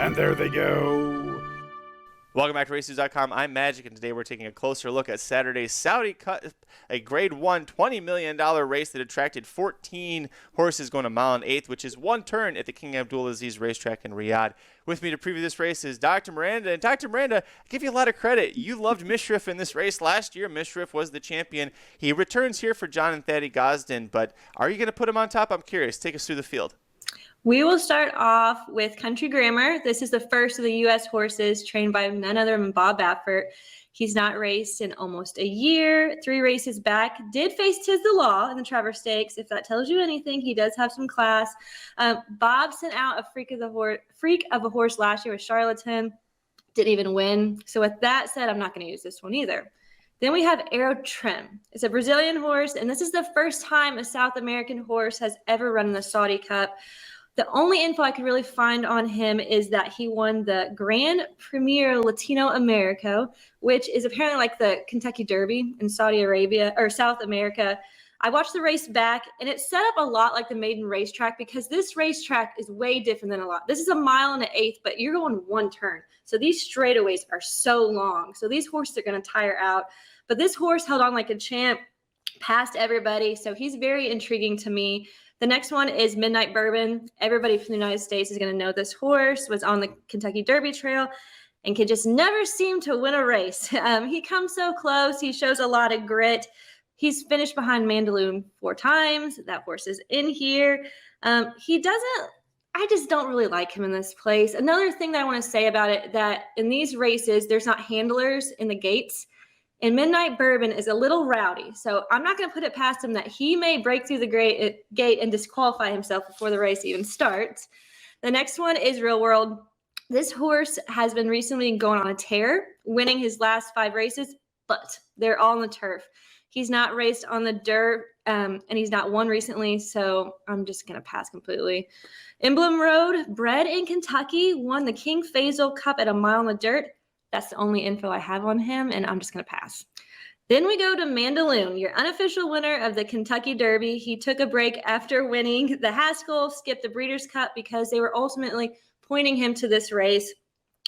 And there they go. Welcome back to racenews.com. I'm Magic, and today we're taking a closer look at Saturday's Saudi Cup, a Grade 1 $20 million race that attracted 14 horses going a mile and eighth, which is one turn at the King Abdulaziz racetrack in Riyadh. With me to preview this race is Dr. Miranda. And Dr. Miranda, I give you a lot of credit. You loved Mishriff in this race last year. Mishriff was the champion. He returns here for John and Thaddy Gosden, but are you going to put him on top? I'm curious. Take us through the field. We will start off with Country Grammar. This is the first of the U.S. horses trained by none other than Bob Baffert. He's not raced in almost a year, 3 races back. Did face Tis the Law in the Travers Stakes. If that tells you anything, he does have some class. Bob sent out a freak of a horse last year with Charlatan. Didn't even win. So with that said, I'm not going to use this one either. Then we have Aero Trim. It's a Brazilian horse, and this is the first time a South American horse has ever run in the Saudi Cup. The only info I could really find on him is that he won the Grand Premier Latino America, which is apparently like the Kentucky Derby in Saudi Arabia or South America. I watched the race back, and it's set up a lot like the maiden racetrack because this racetrack is way different than a lot. This is a mile and an eighth, but you're going one turn. So these straightaways are so long. So these horses are going to tire out. But this horse held on like a champ, passed everybody. So he's very intriguing to me. The next one is Midnight Bourbon. Everybody from the United States is going to know this horse, was on the Kentucky Derby Trail, and can just never seem to win a race. He comes so close. He shows a lot of grit. He's finished behind Mandaloon 4 times. That horse is in here. I just don't really like him in this place. Another thing that I want to say about it, that in these races, there's not handlers in the gates. And Midnight Bourbon is a little rowdy, so I'm not going to put it past him that he may break through the gate and disqualify himself before the race even starts. The next one is Real World. This horse has been recently going on a tear, winning his last 5 races, but they're all on the turf. He's not raced on the dirt, and he's not won recently, so I'm just going to pass completely. Emblem Road, bred in Kentucky, won the King Faisal Cup at a mile on the dirt. That's the only info I have on him, and I'm just going to pass. Then we go to Mandaloon, your unofficial winner of the Kentucky Derby. He took a break after winning the Haskell, skipped the Breeders' Cup because they were ultimately pointing him to this race.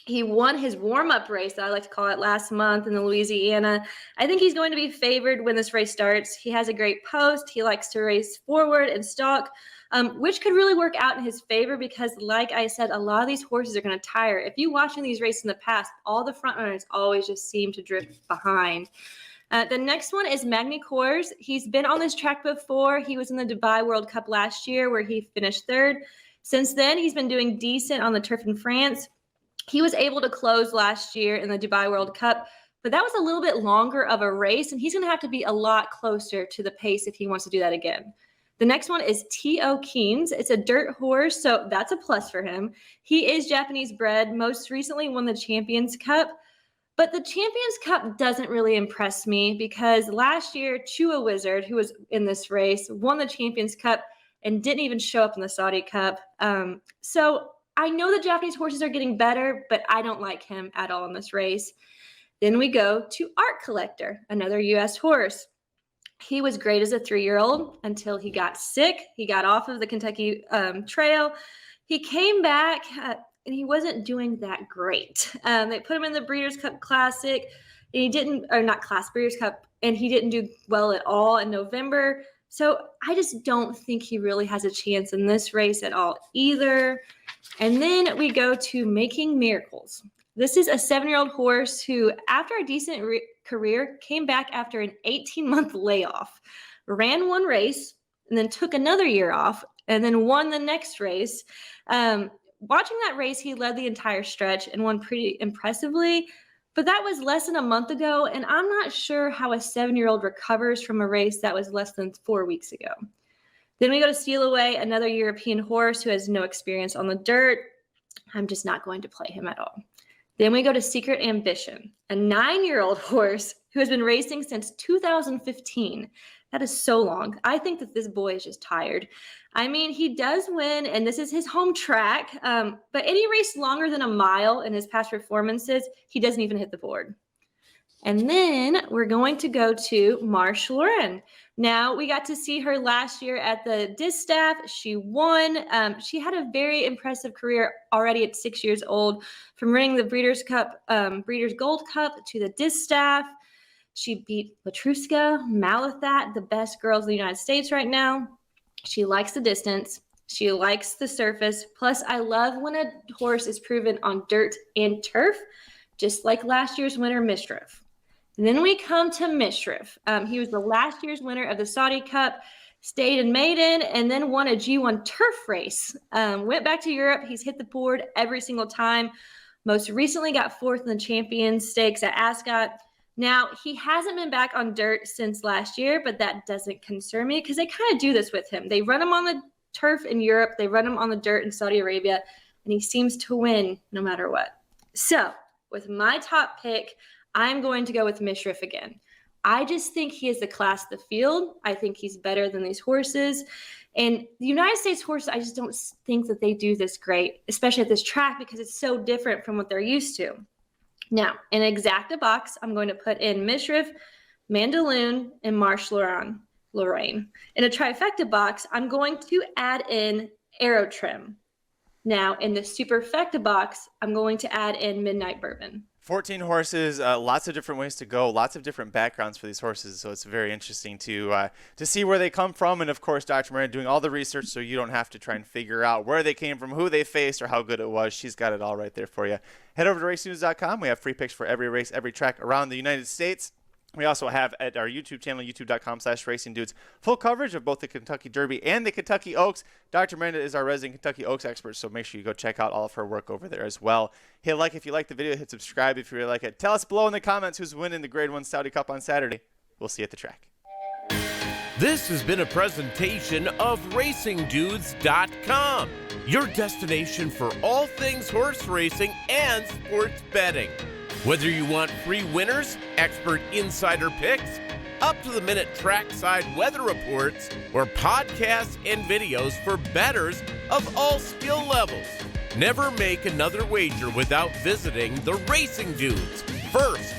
He won his warm-up race, I like to call it, last month in the Louisiana. I think he's going to be favored when this race starts. He has a great post. He likes to race forward and stalk, which could really work out in his favor because, like I said, a lot of these horses are going to tire. If you watching these races in the past, all the front runners always just seem to drift behind. The next one is Magny Cours. He's been on this track before. He was in the Dubai World Cup last year where he finished 3rd. Since then, he's been doing decent on the turf in France. He was able to close last year in the Dubai World Cup, but that was a little bit longer of a race, and he's going to have to be a lot closer to the pace if he wants to do that again. The next one is T.O. Keynes. It's a dirt horse, so that's a plus for him. He is Japanese bred, most recently won the Champions Cup, but the Champions Cup doesn't really impress me because last year, Chua Wizard, who was in this race, won the Champions Cup and didn't even show up in the Saudi Cup. So I know the Japanese horses are getting better, but I don't like him at all in this race. Then we go to Art Collector, another U.S. horse. He was great as a 3-year-old until he got sick. He got off of the Kentucky Trail. He came back, and he wasn't doing that great. They put him in the Breeders' Cup Classic, and he didn't, or not Class Breeders' Cup, and he didn't do well at all in November. So I just don't think he really has a chance in this race at all either. And then we go to Making Miracles. This is a 7-year-old horse who, after a decent career, came back after an 18-month layoff, ran 1 race, and then took another year off, and then won the next race. Watching that race, he led the entire stretch and won pretty impressively, but that was less than a month ago, and I'm not sure how a 7-year-old recovers from a race that was less than 4 weeks ago. Then we go to Steal Away, another European horse who has no experience on the dirt. I'm just not going to play him at all. Then we go to Secret Ambition, a 9-year-old horse who has been racing since 2015. That is so long. I think that this boy is just tired. I mean, he does win, and this is his home track, but any race longer than a mile in his past performances, he doesn't even hit the board. And then we're going to go to Marsh Lauren. Now, we got to see her last year at the distaff. She won. She had a very impressive career already at 6 years old, from winning the Breeders' Gold Cup to the distaff. She beat Petruska, Malathat, the best girls in the United States right now. She likes the distance. She likes the surface. Plus, I love when a horse is proven on dirt and turf, just like last year's winner, Mishriff. And then we come to Mishriff. He was the last year's winner of the Saudi Cup, stayed in maiden, and then won a G1 turf race. Went back to Europe. He's hit the board every single time. Most recently got fourth in the Champions Stakes at Ascot. Now, he hasn't been back on dirt since last year, but that doesn't concern me because they kind of do this with him. They run him on the turf in Europe. They run him on the dirt in Saudi Arabia, and he seems to win no matter what. So with my top pick, I'm going to go with Mishriff again. I just think he has the class of the field. I think he's better than these horses. And the United States horses, I just don't think that they do this great, especially at this track, because it's so different from what they're used to. Now, in an exacta box, I'm going to put in Mishriff, Mandaloun, and Marsh Lorraine. In a trifecta box, I'm going to add in Aerotrim. Now, in the superfecta box, I'm going to add in Midnight Bourbon. 14 horses, lots of different ways to go, lots of different backgrounds for these horses, so it's very interesting to see where they come from. And of course, Dr. Miranda doing all the research so you don't have to try and figure out where they came from, who they faced, or how good it was. She's got it all right there for you. Head over to racenews.com. We have free picks for every race, every track around the United States. We also have at our YouTube channel, youtube.com/racingdudes, full coverage of both the Kentucky Derby and the Kentucky Oaks. Dr. Miranda is our resident Kentucky Oaks expert, so make sure you go check out all of her work over there as well. Hit like if you like the video, hit subscribe if you really like it. Tell us below in the comments who's winning the Grade 1 Saudi Cup on Saturday. We'll see you at the track. This has been a presentation of RacingDudes.com, your destination for all things horse racing and sports betting. Whether you want free winners, expert insider picks, up-to-the-minute trackside weather reports, or podcasts and videos for bettors of all skill levels, never make another wager without visiting the Racing Dudes. First,